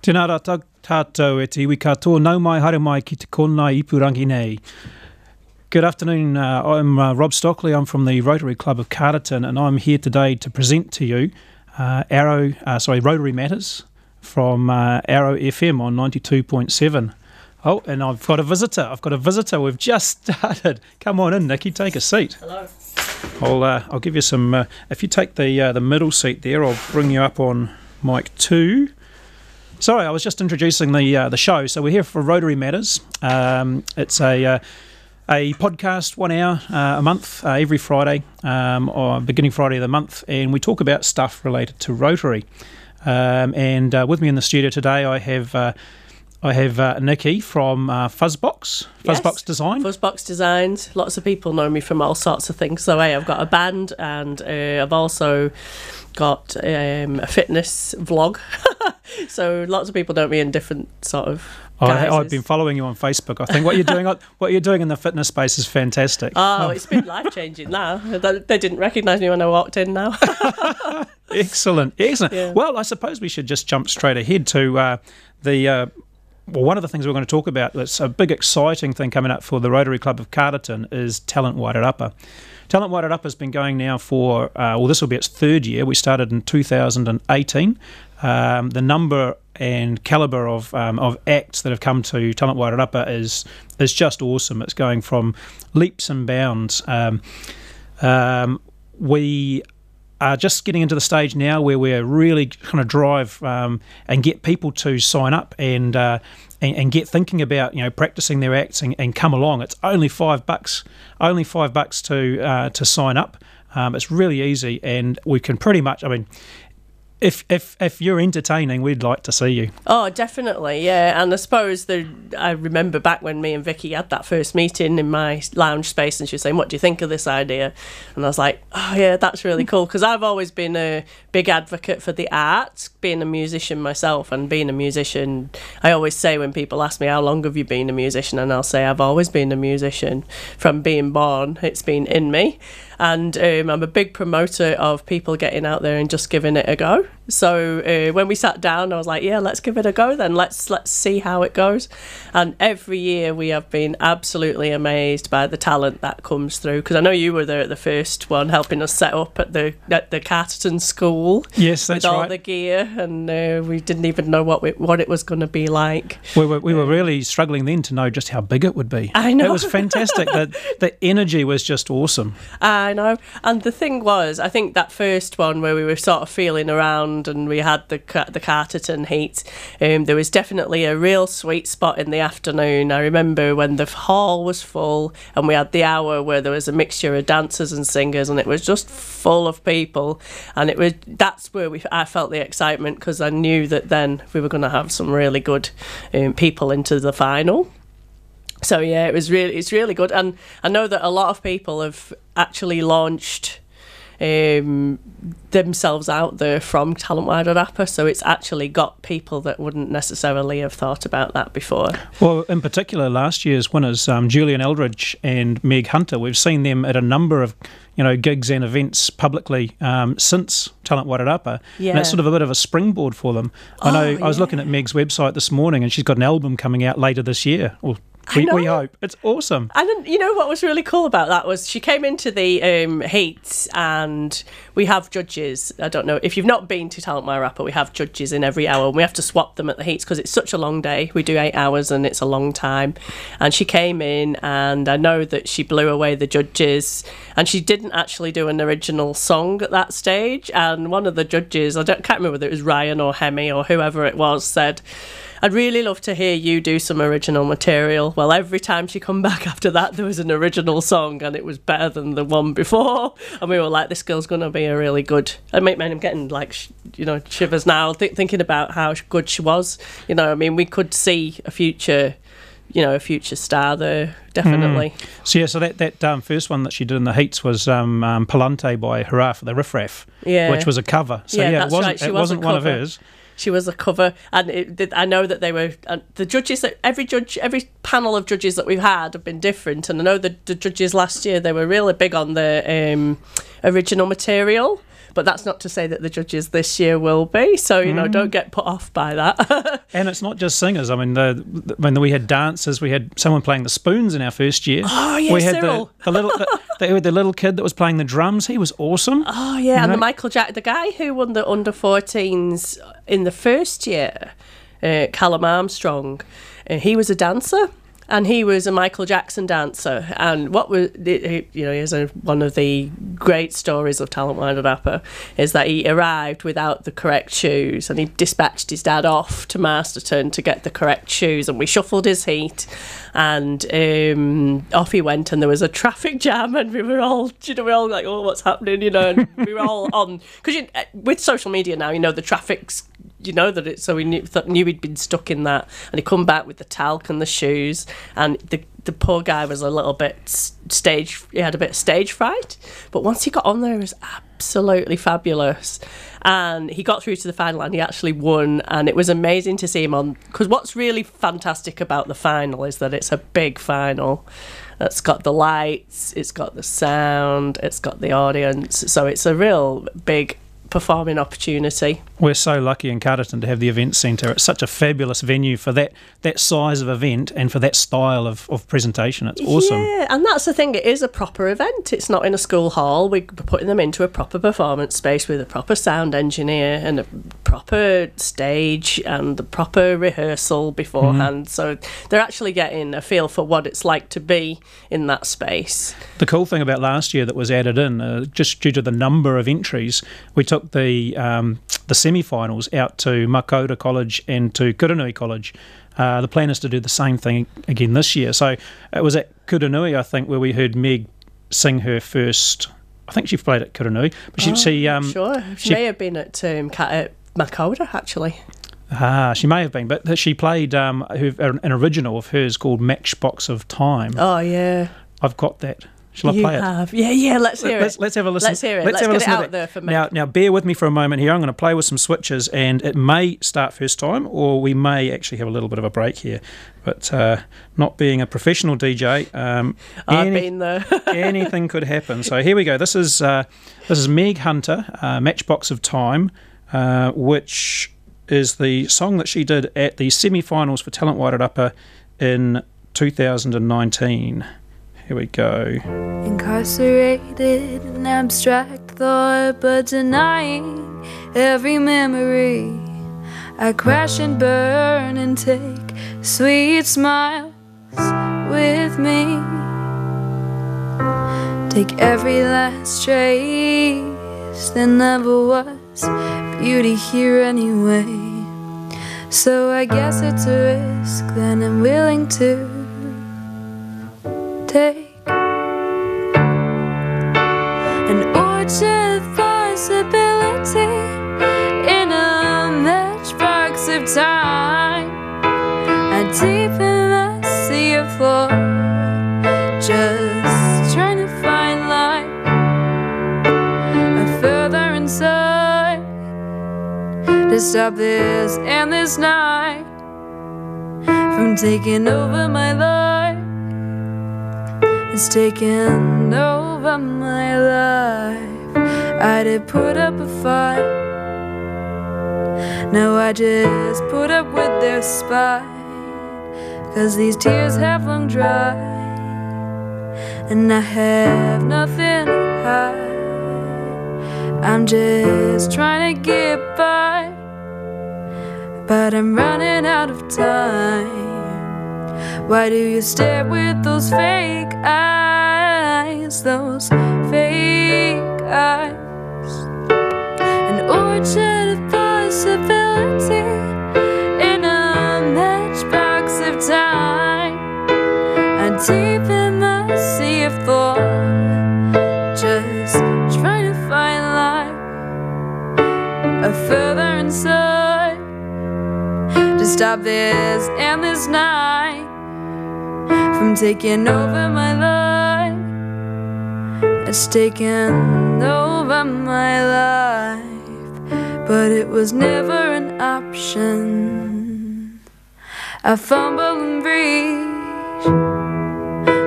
Tēnā rā tātou e te iwi katoa, nau mai haere mai ki te kona ipurangi nei. Good afternoon, I'm Rob Stockley, I'm from the Rotary Club of Carterton, and I'm here today to present to you Rotary Matters from Arrow FM on 92.7. Oh, and I've got a visitor, we've just started. Come on in, Nikki, take a seat. Hello. I'll give you some, if you take the middle seat there, I'll bring you up on mic 2. Sorry, I was just introducing the show. So we're here for Rotary Matters. It's a podcast, 1 hour a month, every Friday, or beginning Friday of the month, and we talk about stuff related to Rotary. And with me in the studio today, I have Nikki from Fuzzbox Design. Fuzzbox Designs. Lots of people know me from all sorts of things. So I've got a band, and I've also got a fitness vlog. So lots of people know me in different sort of guises. I've been following you on Facebook. I think what you're doing in the fitness space is fantastic. Oh, it's been life-changing now. They didn't recognise me when I walked in now. Excellent. Yeah. Well, I suppose we should just jump straight ahead to one of the things we're going to talk about that's a big exciting thing coming up for the Rotary Club of Carterton is Talent Wairarapa. Talent Wairarapa has been going now for, this will be its third year. We started in 2018. The number and calibre of acts that have come to Talent Wairarapa is just awesome. It's going from leaps and bounds. We are just getting into the stage now where we're really kind of drive and get people to sign up and get thinking about practicing their acts and come along. It's only $5 to sign up. It's really easy, and we can pretty much. I mean, if you're entertaining, we'd like to see you. Oh, definitely, yeah. And I suppose I remember back when me and Vicky had that first meeting in my lounge space, and she was saying, "What do you think of this idea?" And I was like, "Oh yeah, that's really cool," because I've always been a big advocate for the arts, being a musician myself, and being a musician. I always say when people ask me, "How long have you been a musician?" and I'll say, "I've always been a musician from being born. It's been in me." And I'm a big promoter of people getting out there and just giving it a go. So when we sat down, I was like, yeah, let's give it a go then. Let's see how it goes. And every year we have been absolutely amazed by the talent that comes through. Because I know you were there at the first one, helping us set up at the Carterton School. Yes, that's right. With all the gear, and we didn't even know what it was going to be like. We were really struggling then to know just how big it would be. I know. It was fantastic. The energy was just awesome. I know. And the thing was, I think that first one where we were sort of feeling around and we had the Carterton heat, there was definitely a real sweet spot in the afternoon. I remember when the hall was full and we had the hour where there was a mixture of dancers and singers, and it was just full of people. And that's where I felt the excitement, because I knew that then we were going to have some really good people into the final. So yeah, it's really good, and I know that a lot of people have actually launched themselves out there from Talent Wairarapa, so it's actually got people that wouldn't necessarily have thought about that before. Well, in particular, last year's winners, Julian Eldridge and Meg Hunter, we've seen them at a number of gigs and events publicly since Talent Wairarapa, yeah. And it's sort of a bit of a springboard for them. I was looking at Meg's website this morning, and she's got an album coming out later this year. We hope. It's awesome. And then, what was really cool about that was she came into the heats, and we have judges. I don't know if you've not been to Talent Wairarapa, we have judges in every hour, and we have to swap them at the heats because it's such a long day. We do 8 hours and it's a long time. And she came in, and I know that she blew away the judges, and she didn't actually do an original song at that stage. And one of the judges, can't remember whether it was Ryan or Hemi or whoever it was, said, "I'd really love to hear you do some original material." Well, every time she come back after that, there was an original song, and it was better than the one before. And we were like, this girl's going to be a really good... I'm getting shivers now thinking about how good she was. We could see a future star there, definitely. So that first one that she did in the heats was Palante by Hurrah for the Riff Raff, which was a cover. So that's right. It wasn't one of hers. She was a cover, and I know that they were the judges. Every panel of judges that we've had have been different, and I know the judges last year, they were really big on the original material. But that's not to say that the judges this year will be. So, you know, don't get put off by that. And it's not just singers. I mean, we had dancers. We had someone playing the spoons in our first year. Oh, yeah, we had Cyril. the little kid that was playing the drums. He was awesome. Oh, yeah, and the guy who won the under-14s in the first year, Callum Armstrong, he was a dancer. And he was a Michael Jackson dancer. And what was, here's one of the great stories of Talent Wairarapa is that he arrived without the correct shoes, and he dispatched his dad off to Masterton to get the correct shoes. And we shuffled his heat, and off he went. And there was a traffic jam, and we were all like, oh, what's happening? And we were all on, because with social media now, the traffic's. So we knew he'd been stuck in that, and he come back with the talc and the shoes, and the poor guy was a little bit he had a bit of stage fright, but once he got on there, it was absolutely fabulous, and he got through to the final, and he actually won, and it was amazing to see him on, because what's really fantastic about the final is that it's a big final. It's got the lights, it's got the sound, it's got the audience, so it's a real big performing opportunity. We're so lucky in Carterton to have the event centre. It's such a fabulous venue for that size of event and for that style of presentation. It's awesome. Yeah, and that's the thing. It is a proper event. It's not in a school hall. We're putting them into a proper performance space with a proper sound engineer and a proper stage and the proper rehearsal beforehand. So they're actually getting a feel for what it's like to be in that space. The cool thing about last year that was added in, just due to the number of entries, we took the semi-finals out to Makota College and to Kuranui College. The plan is to do the same thing again this year. So it was at Kuranui, I think, where we heard Meg sing her first. I think she played at Kuranui, but she sure. She may have been at Makota, actually. She may have been, but she played an original of hers called Matchbox of Time. Oh yeah, I've got that. Shall I play it? Yeah, let's hear it. Let's have a listen. Let's hear it. Let's get it out there for me. Now, bear with me for a moment here. I'm going to play with some switches, and it may start first time, or we may actually have a little bit of a break here. But not being a professional DJ, I've been there. Anything could happen. So here we go. This is Meg Hunter, Matchbox of Time, which is the song that she did at the semi-finals for Talent Wairarapa in 2019. Here we go. Incarcerated in abstract thought, but denying every memory. I crash and burn and take sweet smiles with me. Take every last trace, there never was beauty here anyway. So I guess it's a risk that I'm willing to take. An orchard possibility in a matchbox of time. I deep in my sea of thought, just trying to find light further inside, to stop this and this night from taking over my life. It's taken over my life. I did put up a fight. Now I just put up with their spite, 'cause these tears have long dried, and I have nothing to hide. I'm just trying to get by, but I'm running out of time. Why do you stare with those fake eyes, those fake eyes? An orchard of possibility in a matchbox of time. I'm deep in my sea of thought, just trying to find light further inside, to stop this and this night from taking over my life. It's taken over my life, but it was never an option. I fumble and breathe,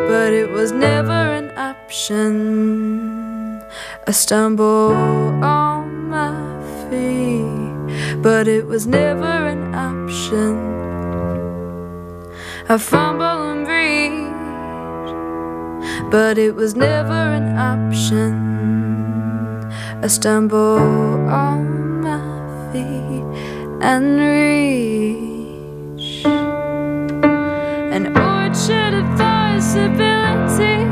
but it was never an option. I stumble on my feet, but it was never an option. I fumble and breathe, but it was never an option. I stumble on my feet and reach an orchard of possibility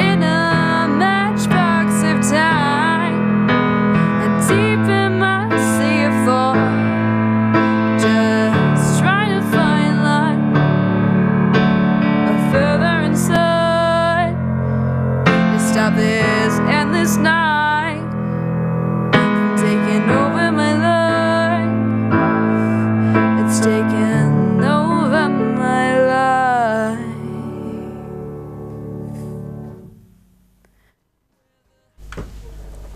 in a matchbox of time, and deep in my sea of thought, just trying to find light further inside to stop this endless night from taking over my life. It's taken over my life.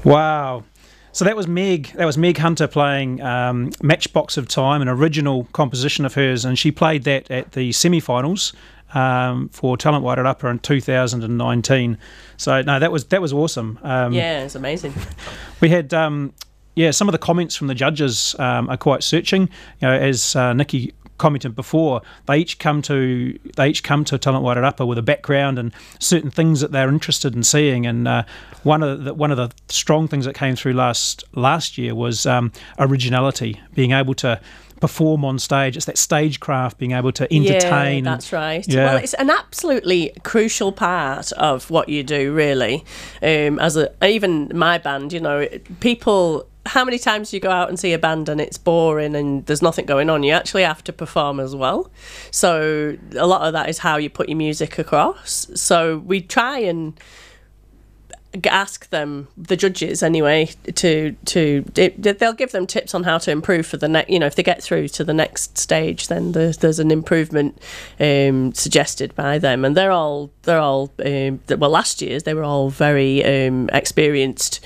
Wow. So that was Meg. That was Meg Hunter playing Matchbox of Time, an original composition of hers, and she played that at the semi-finals for Talent Wairarapa in 2019. So no, that was awesome. Yeah, it's amazing. We had some of the comments from the judges are quite searching. You know, as Nikki commented before, they each come to Talent Wairarapa with a background and certain things that they're interested in seeing. And one of the strong things that came through last year was originality, being able to perform on stage. It's that stagecraft, being able to entertain. Yeah, that's right. Yeah. Well, it's an absolutely crucial part of what you do, really. Even my band, you know, people. How many times you go out and see a band and it's boring and there's nothing going on? You actually have to perform as well. So a lot of that is how you put your music across. So we try and ask them, the judges anyway, they'll give them tips on how to improve for the next. You know, if they get through to the next stage, then there's an improvement suggested by them, and they're all last year's they were all very experienced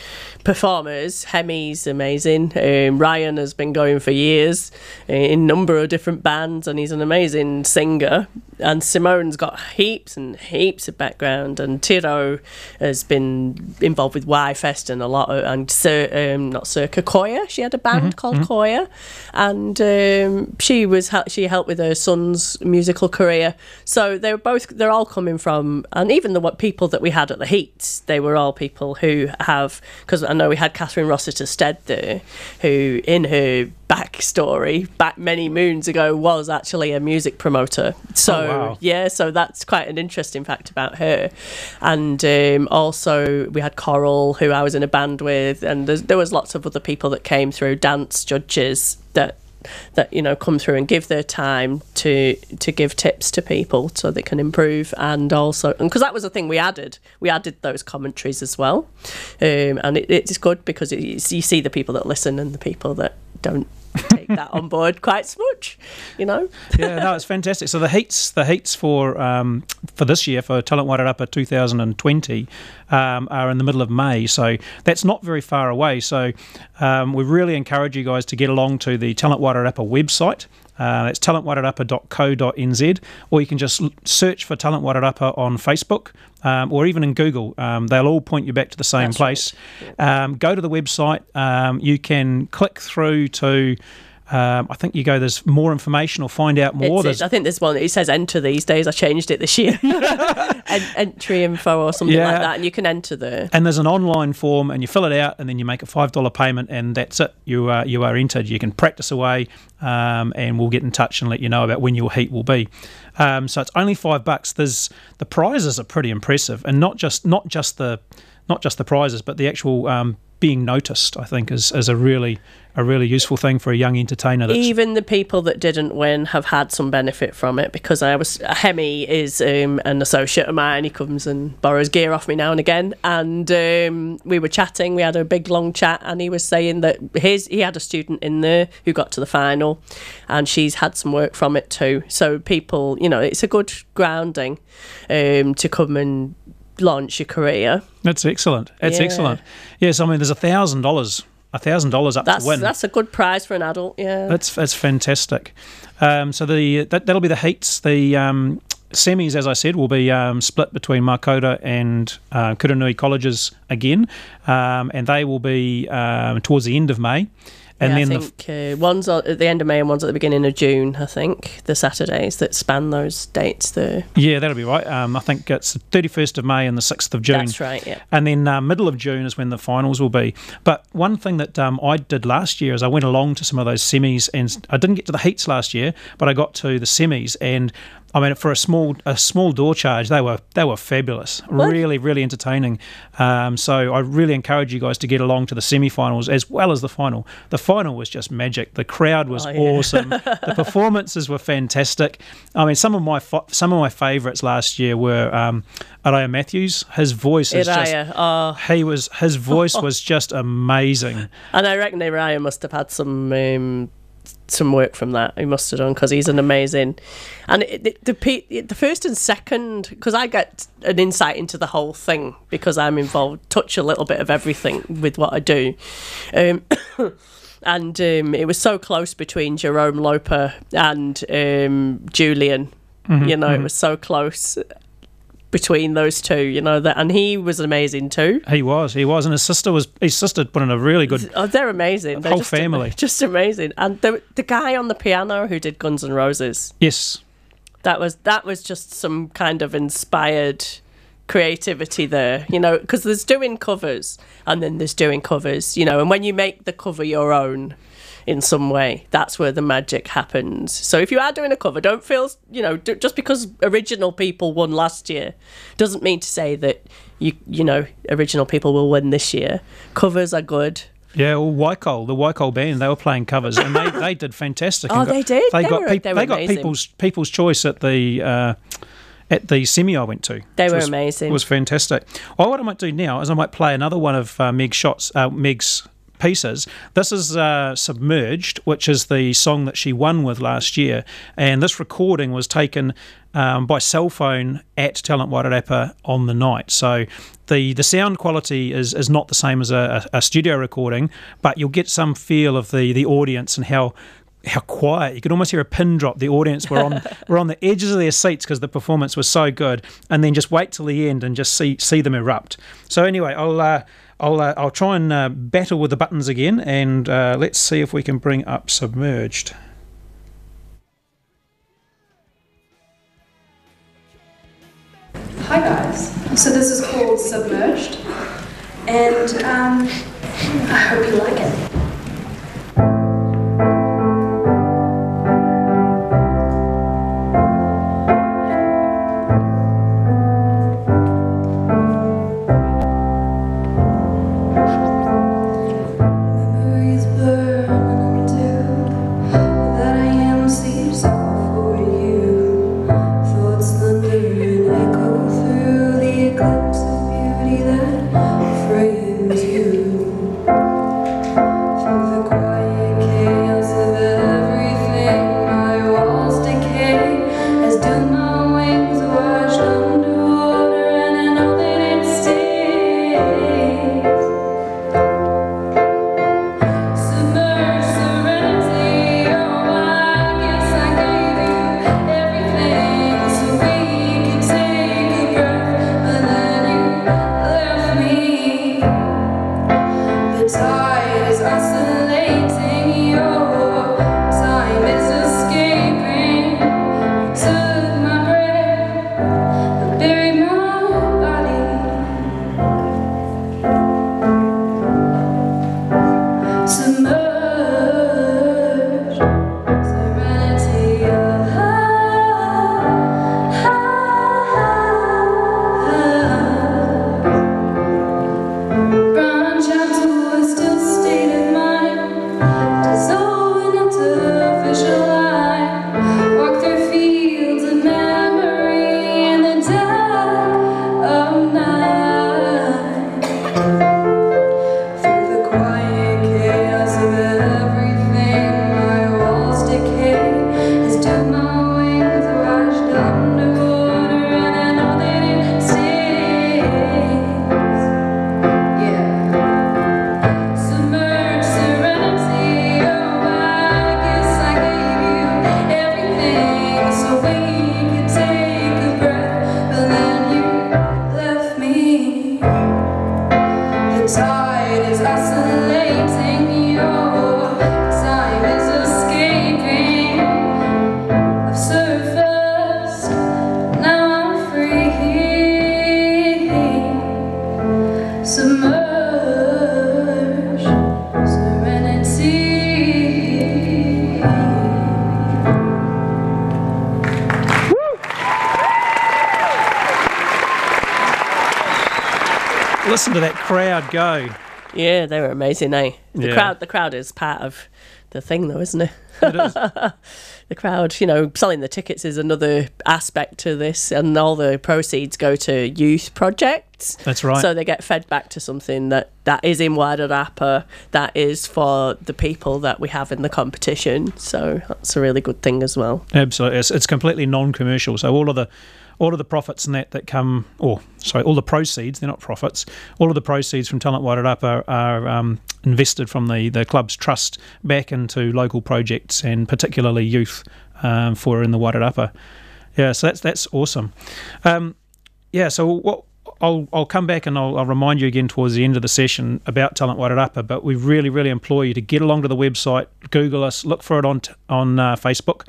performers. Hemi's amazing. Ryan has been going for years in a number of different bands, and he's an amazing singer. And Simone's got heaps and heaps of background, and Tiro has been involved with Y-Fest and a lot of, and not Circa, Koya. She had a band called Koya, and she helped with her son's musical career. So they're all coming from, and even the people that we had at the Heats, they were all people who have, because I know we had Catherine Rossiter Stead there, who in her backstory back many moons ago was actually a music promoter. So wow. Yeah, so that's quite an interesting fact about her. And also we had Coral, who I was in a band with, and there was lots of other people that came through, dance judges that you know come through and give their time to give tips to people so they can improve. And also, and because that was the thing, we added those commentaries as well, and it's good because you see the people that listen and the people that don't take that on board quite so much, you know. Yeah, no, it's fantastic. So the heats for this year, for Talent Wairarapa 2020, are in the middle of May, so that's not very far away. So we really encourage you guys to get along to the Talent Wairarapa website. It's talentwairarapa.co.nz, or you can just search for Talent Wairarapa on Facebook, or even in Google. They'll all point you back to the same That's place. Right. Go to the website. You can click through to I think you go, there's more information or find out more. I think there's one, it says enter these days. I changed it this year. Entry info or something like that, and you can enter there. And there's an online form, and you fill it out, and then you make a $5 payment, and that's it. You are entered. You can practice away, and we'll get in touch and let you know about when your heat will be. So it's only $5. The prizes are pretty impressive, and not just the prizes, but the actual being noticed, I think, is a really useful thing for a young entertainer. Even the people that didn't win have had some benefit from it, because Hemi is an associate of mine. He comes and borrows gear off me now and again, and we were chatting. We had a big long chat, and he was saying that he had a student in there who got to the final, and she's had some work from it too. So people, it's a good grounding to come and launch your career. That's excellent. Excellent. Yes, I mean, there's $1,000 up to win. That's a good prize for an adult. Yeah, that's fantastic. So that'll be the heats. The semis, as I said, will be split between Makota and Kuranui colleges again, and they will be towards the end of May. And yeah, then I think one's at the end of May and one's at the beginning of June, I think, the Saturdays that span those dates there. Yeah, that'll be right. I think it's the 31st of May and the 6th of June. That's right, yeah. And then middle of June is when the finals will be. But one thing that I did last year is I went along to some of those semis, and I didn't get to the heats last year, but I got to the semis, and I mean, for a small door charge, they were fabulous, What? really, really entertaining. So I really encourage you guys to get along to the semi-finals as well as the final. The final was just magic. The crowd was awesome. The performances were fantastic. I mean, some of my favourites last year were Araya Matthews. His voice is his voice was just amazing. And I reckon Araya must have had some work from that. He must have done, because he's an amazing. And the first and second, because I get an insight into the whole thing because I'm involved, touch a little bit of everything with what I do. And it was so close between Jerome Loper and Julian. It was so close between those two, and he was amazing too. He was, and his sister put in a really good. Oh, they're amazing. They're whole family, just amazing. And the guy on the piano who did Guns N' Roses. Yes, that was just some kind of inspired creativity there, because there's doing covers and then there's doing covers, and when you make the cover your own in some way, that's where the magic happens. So if you are doing a cover, don't feel, just because original people won last year doesn't mean to say that original people will win this year. Covers are good. Yeah, well, the Waikol band, they were playing covers, and they did fantastic. Oh, they did. They were got people's choice at the semi I went to. They were amazing. It was fantastic. Well, what I might do now is I might play another one of Meg's pieces. This is Submerged, which is the song that she won with last year, and this recording was taken by cell phone at Talent Wairarapa on the night. So the sound quality is not the same as a studio recording, but you'll get some feel of the audience and how quiet. You could almost hear a pin drop. The audience were on the edges of their seats because the performance was so good, and then just wait till the end and just see them erupt. So anyway, I'll try and battle with the buttons again, and let's see if we can bring up Submerged. Hi guys, so this is called Submerged, and I hope you like it. Eclipse of beauty that frames you. listen to that crowd go. Yeah, they were amazing, eh? Yeah. The crowd is part of the thing, though, isn't it? It is. The crowd, you know, selling the tickets is another aspect to this, and all the proceeds go to youth projects. That's right. So they get fed back to something that is in Wairarapa, that is for the people that we have in the competition. So that's a really good thing as well. Absolutely. It's completely non-commercial. So all of the profits and that come, all the proceeds, they're not profits, all of the proceeds from Talent Wairarapa are invested from the club's trust back into local projects and particularly youth for in the Wairarapa. Yeah, so that's awesome. So what I'll come back and I'll remind you again towards the end of the session about Talent Wairarapa, but we really, really implore you to get along to the website, Google us, look for it on Facebook,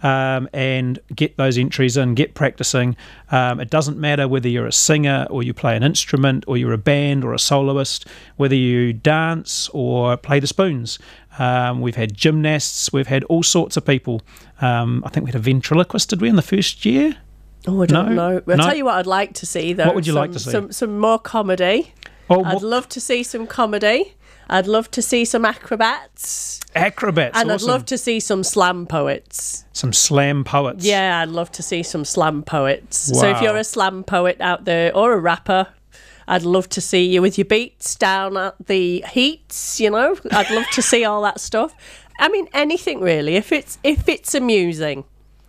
and get those entries in, get practicing. It doesn't matter whether you're a singer or you play an instrument or you're a band or a soloist, whether you dance or play the spoons. We've had gymnasts, we've had all sorts of people. I think we had a ventriloquist, did we, in the first year? Oh, I don't know. I'll tell you what I'd like to see, though. What would you like to see? Some more comedy. I'd love to see some comedy. I'd love to see some acrobats. And awesome. I'd love to see some slam poets. Some slam poets? Yeah, I'd love to see some slam poets. Wow. So if you're a slam poet out there or a rapper, I'd love to see you with your beats down at the heats, you know. I'd love to see all that stuff. I mean, anything really. If it's amusing.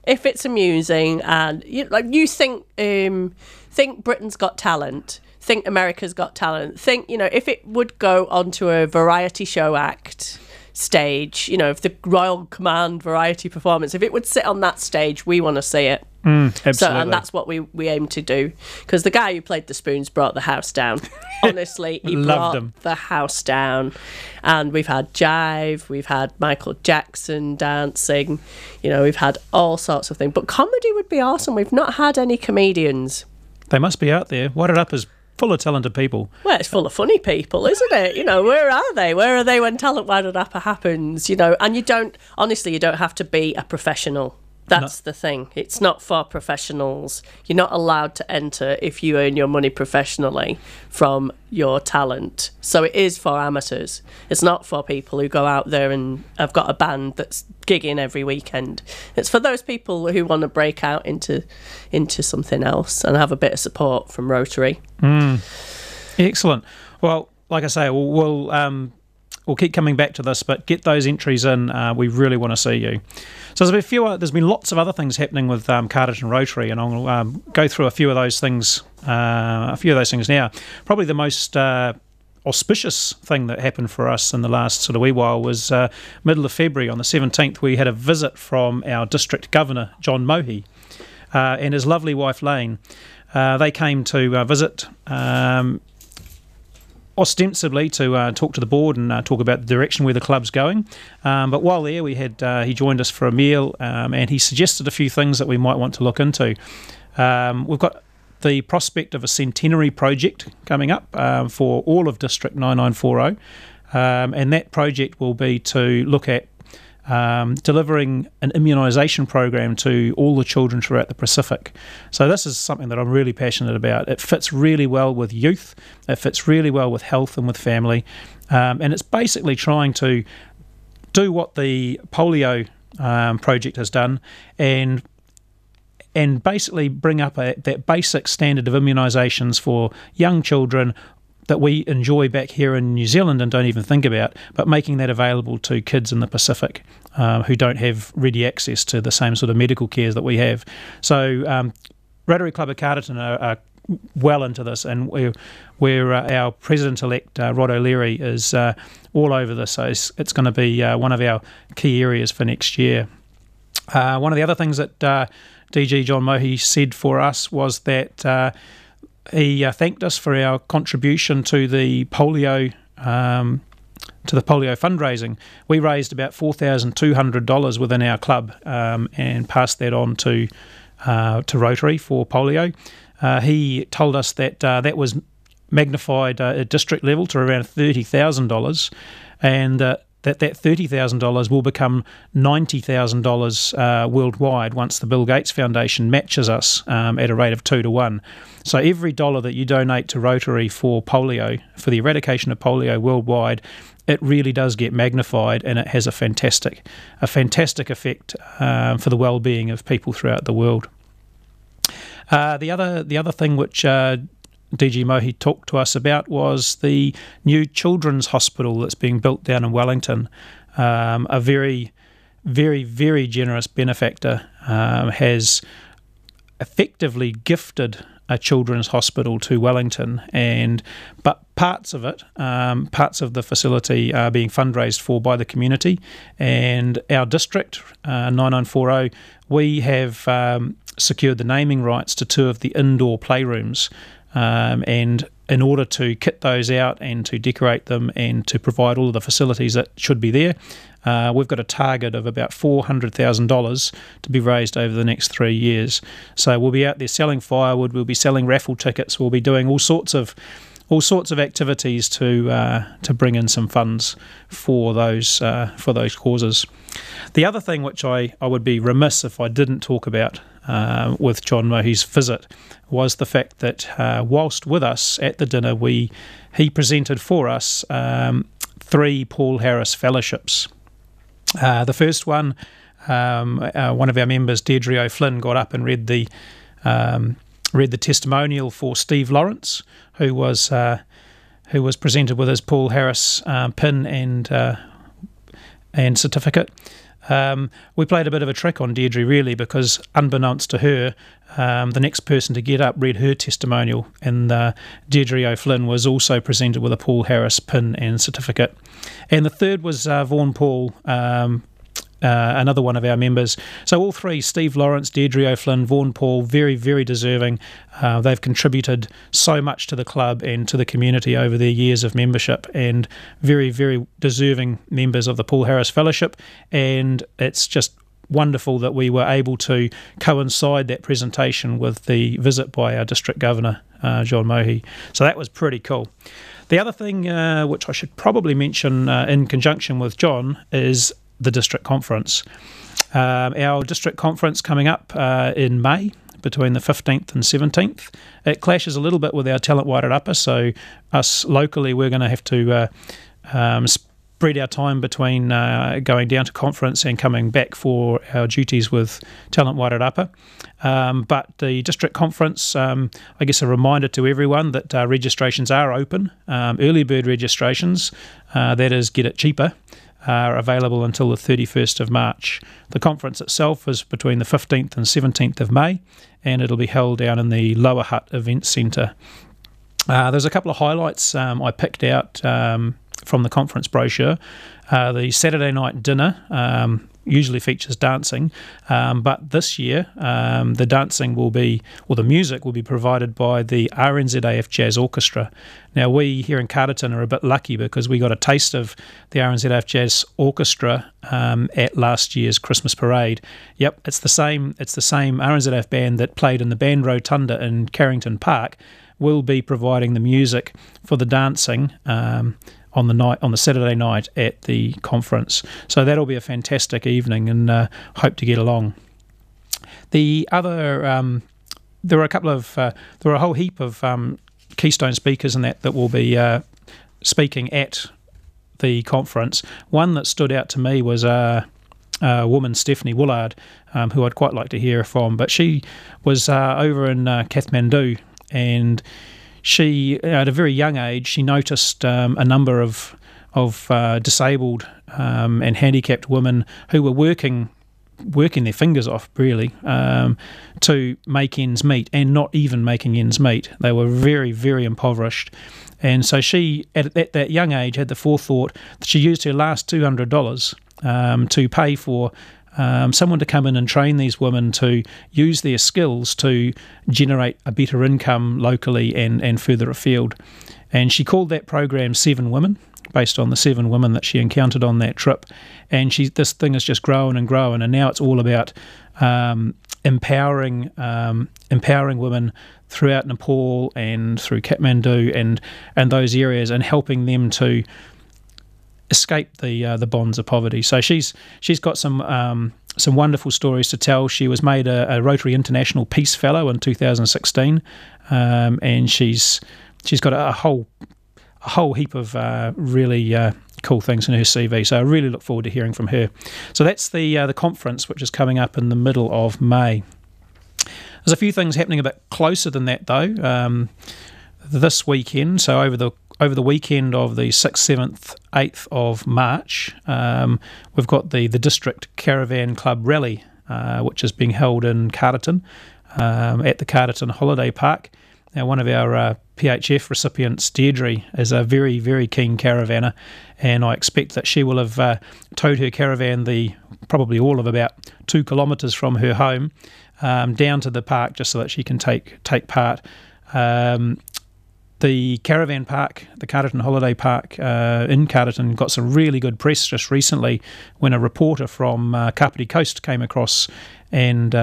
If it's amusing and you think Britain's Got Talent, think America's Got Talent, think, you know, if it would go onto a variety show act stage, you know, if the Royal Command variety performance, if it would sit on that stage, we want to see it. Absolutely. So, and that's what we aim to do, because the guy who played the spoons brought the house down. Honestly, he brought the house down. And we've had jive, we've had Michael Jackson dancing, you know, we've had all sorts of things. But comedy would be awesome. We've not had any comedians. They must be out there. Wairarapa's full of talented people. Well, it's full of funny people, isn't it? You know, where are they? Where are they when Talent Wairarapa happens? You know, and you don't have to be a professional. That's the thing. It's not for professionals. You're not allowed to enter if you earn your money professionally from your talent. So it is for amateurs. It's not for people who go out there and have got a band that's gigging every weekend. It's for those people who want to break out into something else and have a bit of support from Rotary. Excellent. Well, like I say, we'll keep coming back to this, but get those entries in. We really want to see you. So there's been lots of other things happening with Carterton Rotary, and I'll go through a few of those things now. Probably the most auspicious thing that happened for us in the last sort of wee while was middle of February. On the 17th, we had a visit from our district governor, John Mohi, and his lovely wife, Lane. They came to visit ostensibly to talk to the board and talk about the direction where the club's going. But while there, he joined us for a meal, and he suggested a few things that we might want to look into. We've got the prospect of a centenary project coming up for all of District 9940, and that project will be to look at delivering an immunisation program to all the children throughout the Pacific. So this is something that I'm really passionate about. It fits really well with youth, it fits really well with health and with family, and it's basically trying to do what the polio project has done and basically bring up that basic standard of immunisations for young children that we enjoy back here in New Zealand and don't even think about, but making that available to kids in the Pacific who don't have ready access to the same sort of medical cares that we have. So Rotary Club of Carterton are well into this, and we're our President-elect, Rod O'Leary, is all over this, so it's going to be one of our key areas for next year. One of the other things that DG John Mohi said for us was that he thanked us for our contribution to the polio fundraising. We raised about $4,200 within our club and passed that on to Rotary for polio. He told us that that was magnified at district level to around $30,000, and that that $30,000 will become $90,000 worldwide once the Bill Gates Foundation matches us at a rate of 2 to 1. So every dollar that you donate to Rotary for polio, for the eradication of polio worldwide, it really does get magnified, and it has a fantastic effect for the well-being of people throughout the world. The other thing which DG Mohi talked to us about was the new children's hospital that's being built down in Wellington. A very, very, very generous benefactor has effectively gifted a children's hospital to Wellington, but parts of it, parts of the facility are being fundraised for by the community, and our district, 9940, we have secured the naming rights to 2 of the indoor playrooms, and in order to kit those out and to decorate them and to provide all of the facilities that should be there, we've got a target of about $400,000 to be raised over the next 3 years. So we'll be out there selling firewood, we'll be selling raffle tickets, we'll be doing all sorts of activities to bring in some funds for those causes. The other thing which I would be remiss if I didn't talk about with John Mohi's visit was the fact that whilst with us at the dinner, he presented for us 3 Paul Harris Fellowships. The first one, one of our members, Deirdre O'Flynn, got up and read the testimonial for Steve Lawrence, who was presented with his Paul Harris pin and certificate. We played a bit of a trick on Deirdre, really, because unbeknownst to her, the next person to get up read her testimonial, and Deirdre O'Flynn was also presented with a Paul Harris pin and certificate. And the third was Vaughan Paul, another one of our members. So all 3, Steve Lawrence, Deirdre O'Flynn, Vaughan Paul, very, very deserving. They've contributed so much to the club and to the community over their years of membership, and very, very deserving members of the Paul Harris Fellowship. And it's just wonderful that we were able to coincide that presentation with the visit by our District Governor, John Mohi. So that was pretty cool. The other thing which I should probably mention in conjunction with John is the district conference. Our district conference coming up in May, between the 15th and 17th. It clashes a little bit with our Talent Wairarapa, so us locally we're going to have to spread our time between going down to conference and coming back for our duties with Talent Wairarapa. But the district conference, I guess a reminder to everyone that registrations are open. Early bird registrations, that is Get It Cheaper, are available until the 31st of March. The conference itself is between the 15th and 17th of May, and it'll be held down in the Lower Hutt Event Centre. There's a couple of highlights I picked out from the conference brochure. The Saturday night dinner usually features dancing, but this year the dancing will be, or the music will be provided by the RNZAF Jazz Orchestra. Now we here in Carterton are a bit lucky because we got a taste of the RNZAF Jazz Orchestra at last year's Christmas parade. Yep, it's the same RNZAF band that played in the Band Rotunda in Carrington Park will be providing the music for the dancing on the Saturday night at the conference. So that'll be a fantastic evening, and hope to get along. The other, there are a whole heap of Keystone speakers and that will be speaking at the conference. One that stood out to me was a woman, Stephanie Woolard, who I'd quite like to hear from, but she was over in Kathmandu, and she, at a very young age, she noticed a number of disabled and handicapped women who were working their fingers off, really, to make ends meet, and not even making ends meet. They were very, very impoverished. And so she, at that young age, had the forethought that she used her last $200 to pay for someone to come in and train these women to use their skills to generate a better income locally and further afield. And she called that program 7 Women, based on the 7 women that she encountered on that trip. And this thing is just growing and growing, and now it's all about empowering women throughout Nepal and through Kathmandu and those areas, and helping them to escape the bonds of poverty. So she's got some wonderful stories to tell. She was made a Rotary International Peace Fellow in 2016, and she's got a whole heap of really cool things in her CV. So I really look forward to hearing from her. So that's the conference, which is coming up in the middle of May. There's a few things happening a bit closer than that, though. This weekend, so over the weekend of the 6th, 7th, 8th of March, we've got the District Caravan Club Rally, which is being held in Carterton, at the Carterton Holiday Park. Now, one of our PHF recipients, Deirdre, is a very, very keen caravaner, and I expect that she will have towed her caravan probably all of about 2 kilometres from her home down to the park just so that she can take part. The caravan park, the Carterton Holiday Park in Carterton, got some really good press just recently when a reporter from Kapiti Coast came across and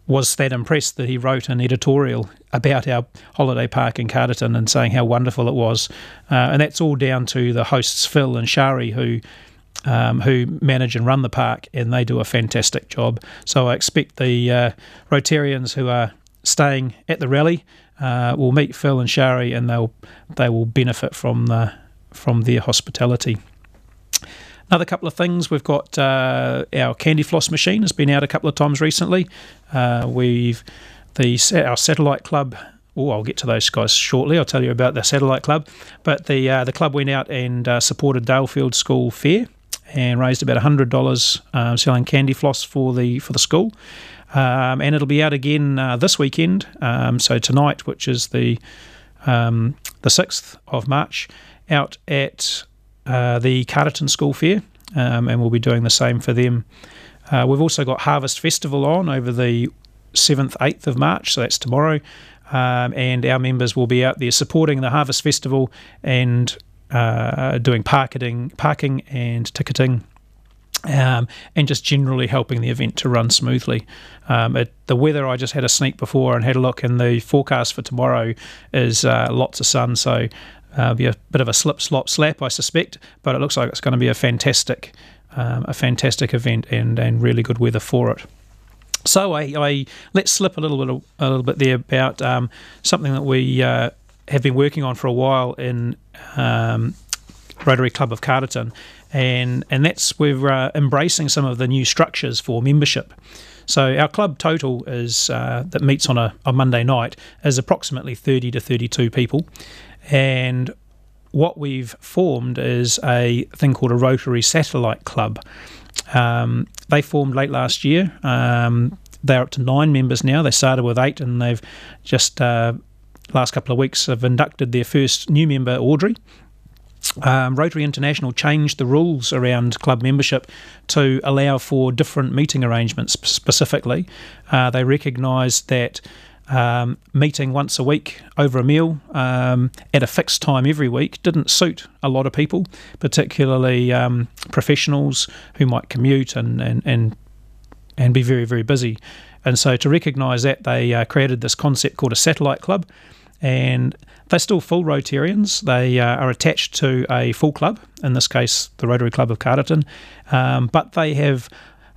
was that impressed that he wrote an editorial about our holiday park in Carterton and saying how wonderful it was. And that's all down to the hosts Phil and Shari who manage and run the park, and they do a fantastic job. So I expect the Rotarians who are staying at the rally will meet Phil and Shari, and they will benefit from their hospitality. Another couple of things, we've got our candy floss machine has been out a couple of times recently. Our satellite club. I'll get to those guys shortly. I'll tell you about the satellite club. But the club went out and supported Dalefield School Fair and raised about $100 selling candy floss for the school. And it'll be out again this weekend. So tonight, which is the 6th of March, out at the Carterton School Fair, and we'll be doing the same for them. We've also got Harvest Festival on over the 7th, 8th of March, so that's tomorrow, and our members will be out there supporting the Harvest Festival and doing parking and ticketing, and just generally helping the event to run smoothly. The weather, I just had a sneak before and had a look, and the forecast for tomorrow is lots of sun, so be a bit of a slip, slop, slap, I suspect, but it looks like it's going to be a fantastic event and really good weather for it. So I let's slip a little bit there about something that we have been working on for a while in Rotary Club of Carterton, and that's we're embracing some of the new structures for membership. So our club total is that meets on a Monday night is approximately 30 to 32 people. And what we've formed is a thing called a Rotary Satellite Club. They formed late last year. They're up to 9 members now. They started with 8, and they've just last couple of weeks have inducted their first new member, Audrey. Rotary International changed the rules around club membership to allow for different meeting arrangements specifically. They recognised that meeting once a week over a meal at a fixed time every week didn't suit a lot of people, particularly professionals who might commute and be very, very busy. And so to recognise that, they created this concept called a satellite club, and they're still full Rotarians. They are attached to a full club, in this case the Rotary Club of Carterton, but they have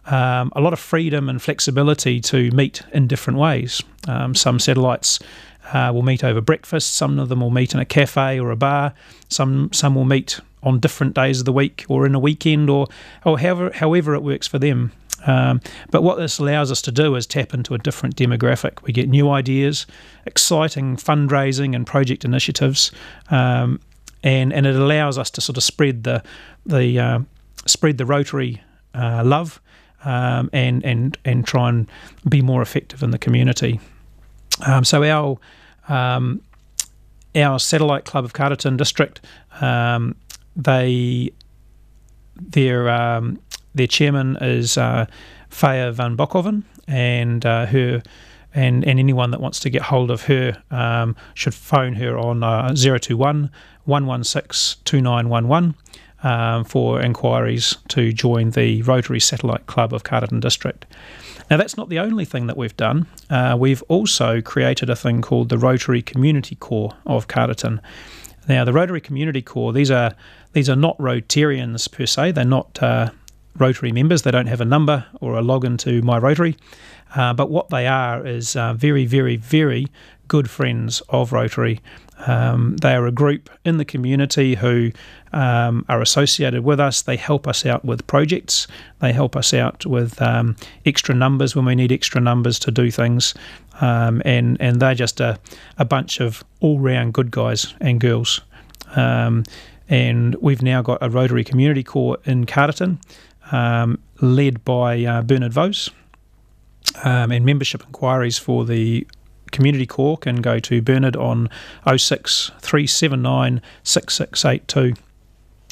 a lot of freedom and flexibility to meet in different ways. Some satellites will meet over breakfast, some of them will meet in a cafe or a bar, some will meet on different days of the week or in a weekend or however it works for them. But what this allows us to do is tap into a different demographic. We get new ideas, exciting fundraising and project initiatives, and it allows us to sort of spread the Rotary love and try and be more effective in the community. So our satellite club of Carterton District, their chairman is Faya van Bokhoven, and anyone that wants to get hold of her should phone her on 021 116 2911 for inquiries to join the Rotary Satellite Club of Carterton District. Now, that's not the only thing that we've done. We've also created a thing called the Rotary Community Corps of Carterton. Now, the Rotary Community Corps, these are not Rotarians per se. They're not Rotary members. They don't have a number or a login to My Rotary. But what they are is very, very, very good friends of Rotary. They are a group in the community who are associated with us. They help us out with projects. They help us out with extra numbers when we need extra numbers to do things. And they're just a bunch of all-round good guys and girls. And we've now got a Rotary Community Corps in Carterton, led by Bernard Vose. And membership inquiries for the Community Corps can go to Bernard on 06 379 6682.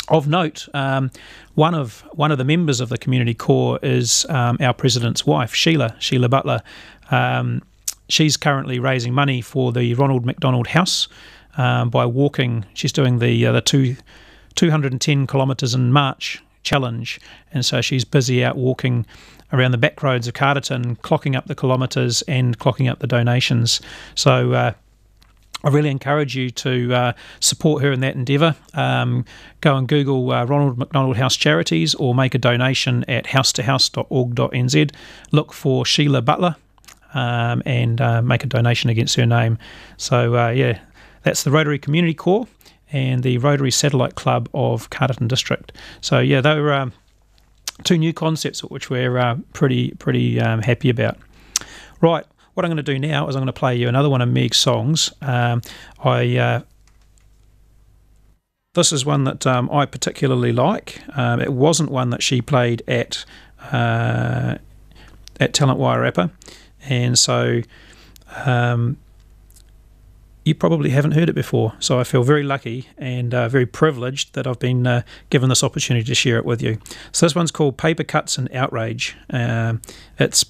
Of note, one of the members of the Community Corps is our president's wife, Sheila Butler. She's currently raising money for the Ronald McDonald House by walking. She's doing the 210 kilometres in March challenge, and so she's busy out walking around the back roads of Carterton, clocking up the kilometres and clocking up the donations. So I really encourage you to support her in that endeavour. Go and Google Ronald McDonald House Charities or make a donation at housetohouse.org.nz. Look for Sheila Butler and make a donation against her name. So, yeah, that's the Rotary Community Corps and the Rotary Satellite Club of Carterton District. So, yeah, they were two new concepts which we're pretty happy about. Right, what I'm going to do now is I'm going to play you another one of Meg's songs. This is one that I particularly like. It wasn't one that she played at Talent Wairarapa, and so you probably haven't heard it before. So I feel very lucky and very privileged that I've been given this opportunity to share it with you. So this one's called Paper Cuts and Outrage. It's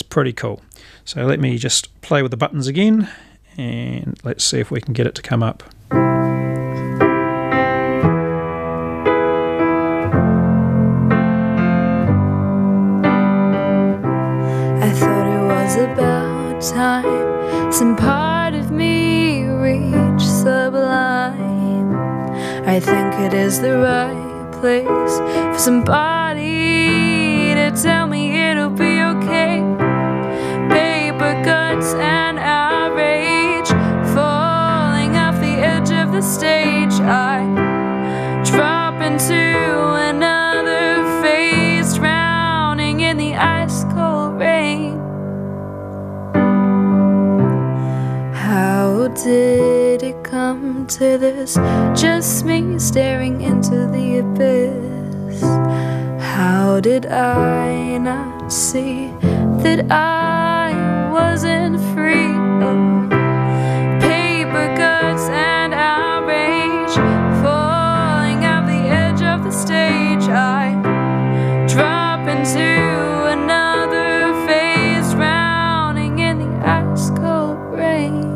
pretty cool. So let me just play with the buttons again, and let's see if we can get it to come up. I thought it was about time some part of me reached sublime. I think it is the right place for somebody to tell me it'll be okay. Paper cuts and outrage falling off the edge of the stage. I drop into another phase, drowning in the ice cold rain. How did it come to this? Just me staring into the abyss. How did I not see that I wasn't free? Oh, paper cuts and outrage falling off the edge of the stage. I drop into another phase, drowning in the ice cold rain.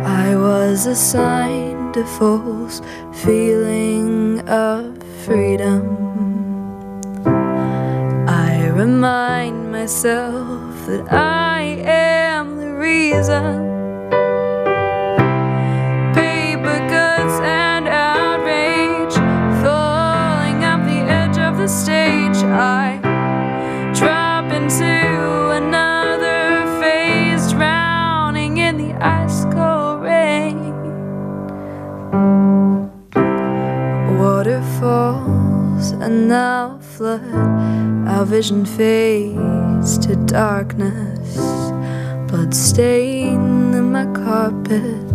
I was assigned a false feeling of freedom. I remind myself that I am the reason. Paper cuts and outrage falling off the edge of the stage. I drop into another phase, drowning in the ice cold rain. Waterfalls and now flood, our vision fades to darkness. Blood stain in my carpet,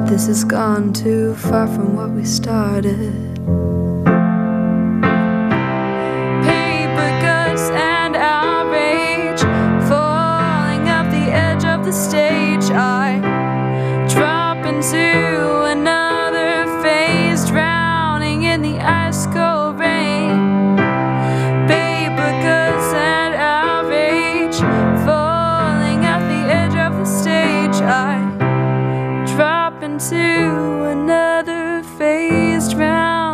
this has gone too far from what we started. Paper cuts and outrage falling off the edge of the stage. I drop into another phase, drowning in the ice cold rain. Paper cuts and outrage falling off the edge of the stage. I drop into another phase, drown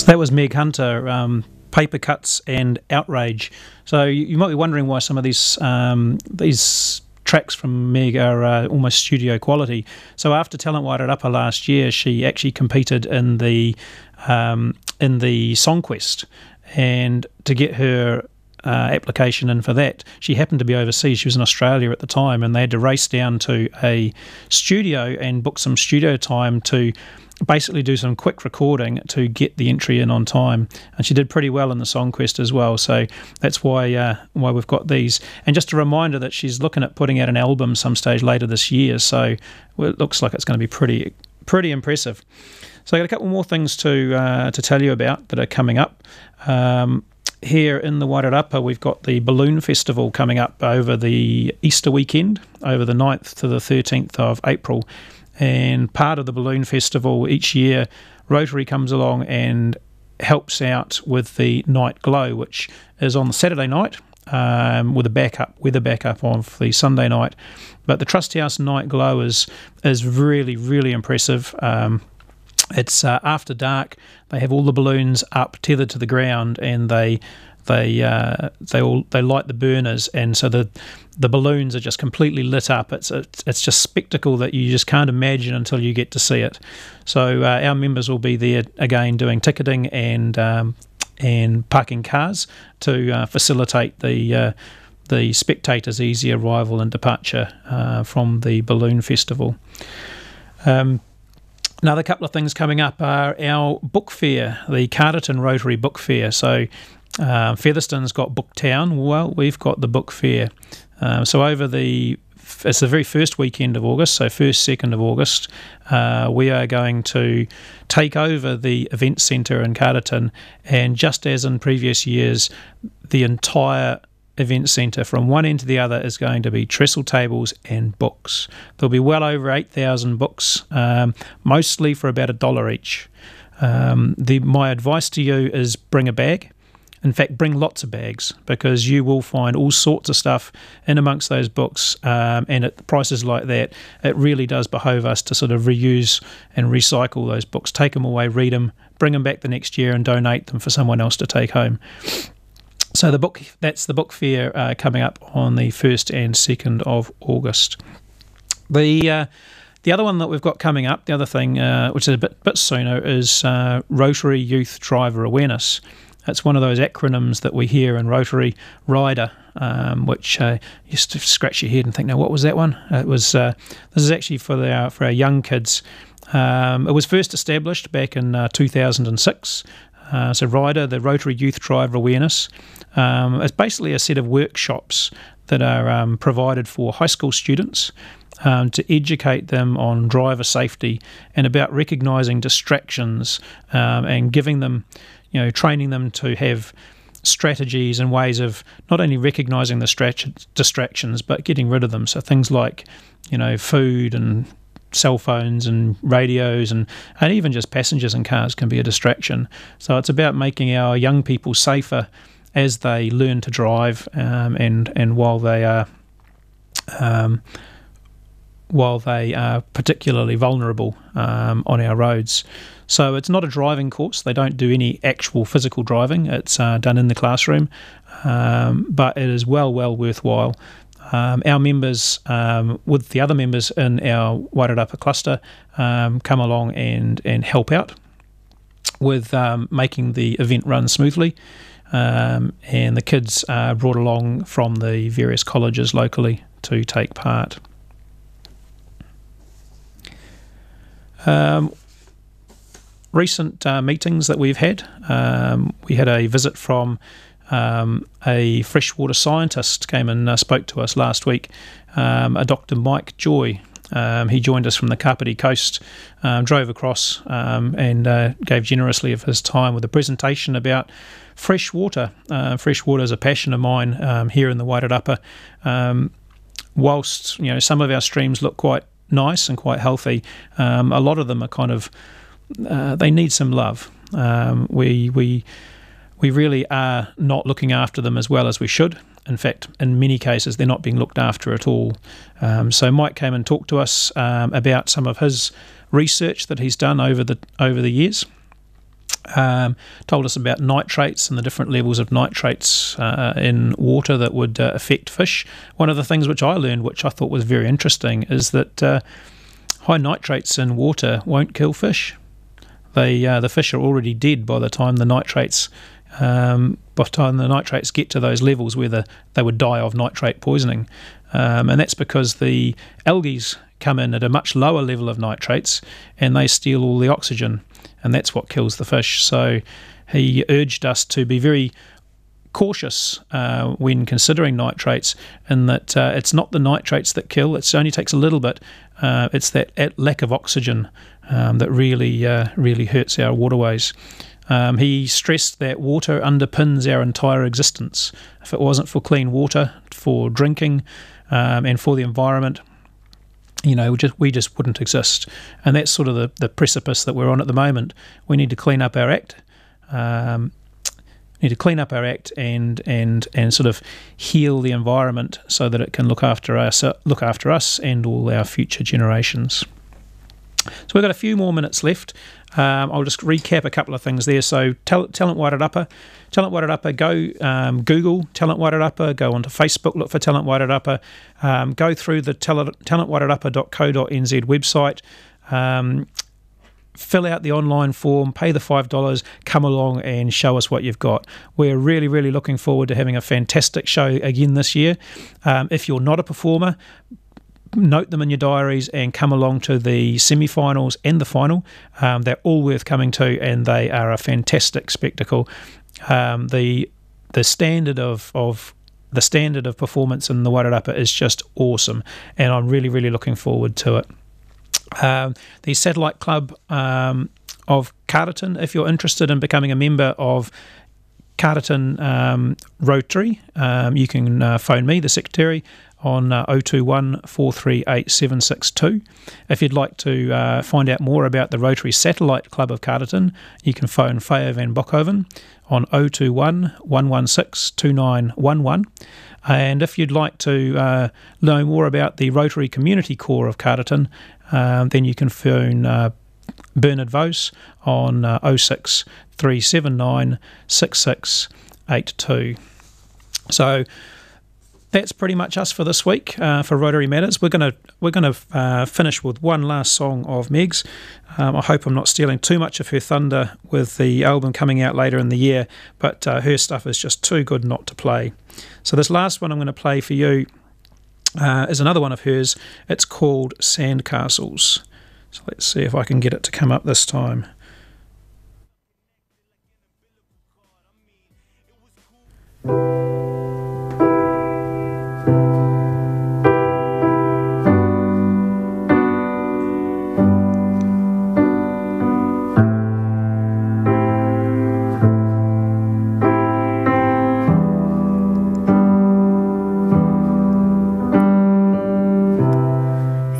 So that was Meg Hunter, Paper Cuts and Outrage. So you might be wondering why some of these tracks from Meg are almost studio quality. So after Talent Wairarapa last year, she actually competed in the Song Quest, and to get her application in for that, she happened to be overseas. She was in Australia at the time, and they had to race down to a studio and book some studio time to basically do some quick recording to get the entry in on time. And she did pretty well in the Song Quest as well, so that's why we've got these. And just a reminder that she's looking at putting out an album some stage later this year, so it looks like it's going to be pretty impressive. So I got a couple more things to tell you about that are coming up. Here in the Wairarapa, we've got the Balloon Festival coming up over the Easter weekend, over the 9th to the 13th of April. And part of the Balloon Festival each year, Rotary comes along and helps out with the Night Glow, which is on the Saturday night with a weather backup on the Sunday night. But the Trust House Night Glow is really, really impressive. It's after dark. They have all the balloons up, tethered to the ground, and they light the burners, and so the balloons are just completely lit up. It's just spectacle that you just can't imagine until you get to see it. So our members will be there again doing ticketing and parking cars to facilitate the spectators' easy arrival and departure from the Balloon Festival. Another couple of things coming up are our book fair, the Carterton Rotary Book Fair. So Featherstone's got Booktown. Well, we've got the book fair. So it's the very first weekend of August, so 1st, 2nd of August, we are going to take over the event centre in Carterton, and just as in previous years, the entire event centre from one end to the other is going to be trestle tables and books. There'll be well over 8,000 books, mostly for about $1 each. My advice to you is bring a bag. In fact, bring lots of bags, because you will find all sorts of stuff in amongst those books, and at prices like that, it really does behove us to sort of reuse and recycle those books. Take them away, read them, bring them back the next year and donate them for someone else to take home. So that's the book fair coming up on the 1st and 2nd of August. The other one that we've got coming up, the other thing which is a bit sooner, is Rotary Youth Driver Awareness. It's one of those acronyms that we hear in Rotary, RIDER, which you used to scratch your head and think, now what was that one? This is actually for our young kids. It was first established back in 2006. So RIDER, the Rotary Youth Driver Awareness, is basically a set of workshops that are provided for high school students to educate them on driver safety and about recognising distractions and giving them, training them to have strategies and ways of not only recognising the distractions but getting rid of them. So things like, food and cell phones and radios and even just passengers in cars can be a distraction. So it's about making our young people safer as they learn to drive and while they are particularly vulnerable on our roads. So it's not a driving course. They don't do any actual physical driving. It's done in the classroom, but it is well worthwhile. Our members, with the other members in our Wairarapa cluster, come along and help out with making the event run smoothly, and the kids are brought along from the various colleges locally to take part. Recent meetings that we've had, we had a visit from a freshwater scientist came and spoke to us last week, a Dr. Mike Joy. He joined us from the Kapiti coast, drove across and gave generously of his time with a presentation about fresh water. Fresh water is a passion of mine here in the Wairarapa. Whilst some of our streams look quite nice and quite healthy, a lot of them are kind of they need some love. We really are not looking after them as well as we should. In fact, in many cases, they're not being looked after at all. So Mike came and talked to us about some of his research that he's done over the years, Told us about nitrates and the different levels of nitrates in water that would affect fish. One of the things which I learned, which I thought was very interesting, is that high nitrates in water won't kill fish. The fish are already dead by the time the nitrates get to those levels where they would die of nitrate poisoning, and that's because the algae come in at a much lower level of nitrates and they steal all the oxygen, and that's what kills the fish. So he urged us to be very cautious when considering nitrates, in that it's not the nitrates that kill, it only takes a little bit, it's that lack of oxygen that really hurts our waterways. He stressed that water underpins our entire existence. If it wasn't for clean water, for drinking and for the environment, we just wouldn't exist. And that's sort of the precipice that we're on at the moment. We need to clean up our act. And sort of heal the environment so that it can look after us and all our future generations. So we've got a few more minutes left. I'll just recap a couple of things there. So Talent Wairarapa, go Google Talent Wairarapa, go onto Facebook, look for Talent Wairarapa, go through the talentwairarapa.co.nz website, fill out the online form, pay the $5, come along and show us what you've got. We're really, really looking forward to having a fantastic show again this year. If you're not a performer, note them in your diaries and come along to the semi-finals and the final. They're all worth coming to, and they are a fantastic spectacle. The standard of performance in the Wairarapa is just awesome, and I'm really, really looking forward to it. The Satellite Club of Carterton, if you're interested in becoming a member of Carterton Rotary, you can phone me, the secretary, on 021 438 762. If you'd like to find out more about the Rotary Satellite Club of Carterton, you can phone Faya van Bokhoven on 021 116 2911. And if you'd like to know more about the Rotary Community Corps of Carterton, then you can phone Bernard Vos on 06 379 6682. So that's pretty much us for this week for Rotary Matters. We're gonna finish with one last song of Meg's. I hope I'm not stealing too much of her thunder with the album coming out later in the year, but her stuff is just too good not to play. So this last one I'm going to play for you is another one of hers. It's called Sandcastles. So let's see if I can get it to come up this time.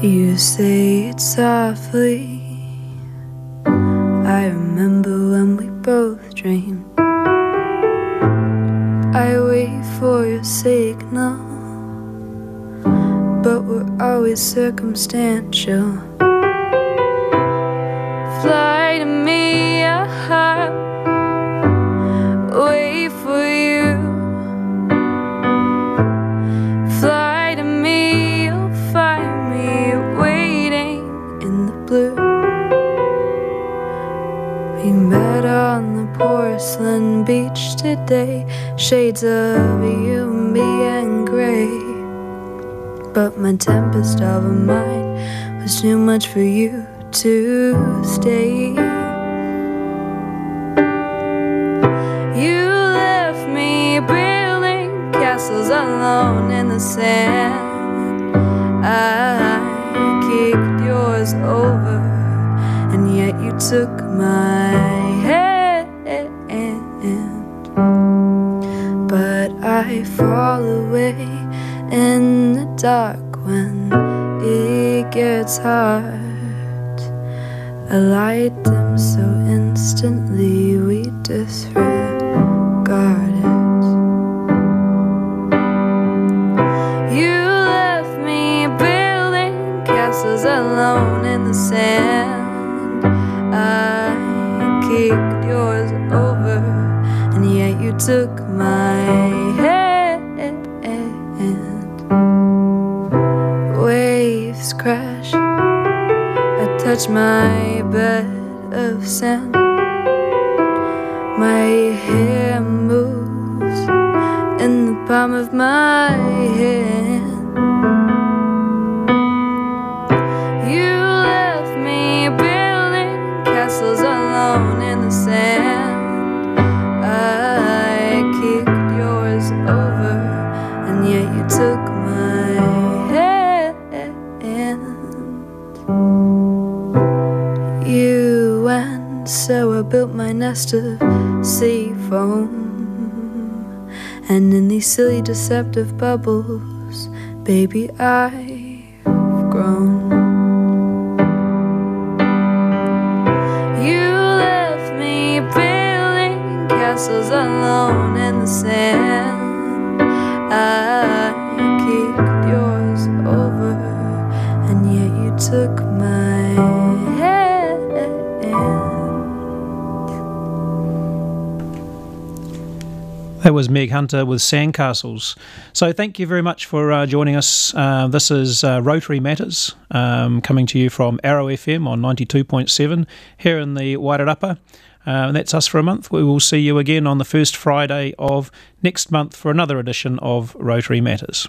You say it softly. I remember when we both dreamed. I wait for your signal, but we're always circumstantial. Fly to me, wait for you. Fly to me, you'll find me waiting in the blue. We met on the porcelain beach today, shades of you, me and grey. But my tempest of a mind was too much for you to stay. You left me building castles alone in the sand. I kicked yours over, and yet you took my hand. But I fall away in the dark when it gets hard. A light dims so instantly we disregard it. You left me building castles alone in the sand. I kicked yours over, and yet you took my hand. Waves crash, I touch my bed of sand. My hair moves in the palm of my hand. You left me building castles alone in the sand. I kicked yours over, and yet you took my hand. You went, so I built my nest of sea foam, and in these silly deceptive bubbles, baby, I've grown. You left me building castles alone in the sand. I kicked yours over, and yet you took my hand. That was Meg Hunter with Sandcastles. So thank you very much for joining us. This is Rotary Matters, coming to you from Arrow FM on 92.7 here in the Wairarapa. And that's us for a month. We will see you again on the first Friday of next month for another edition of Rotary Matters.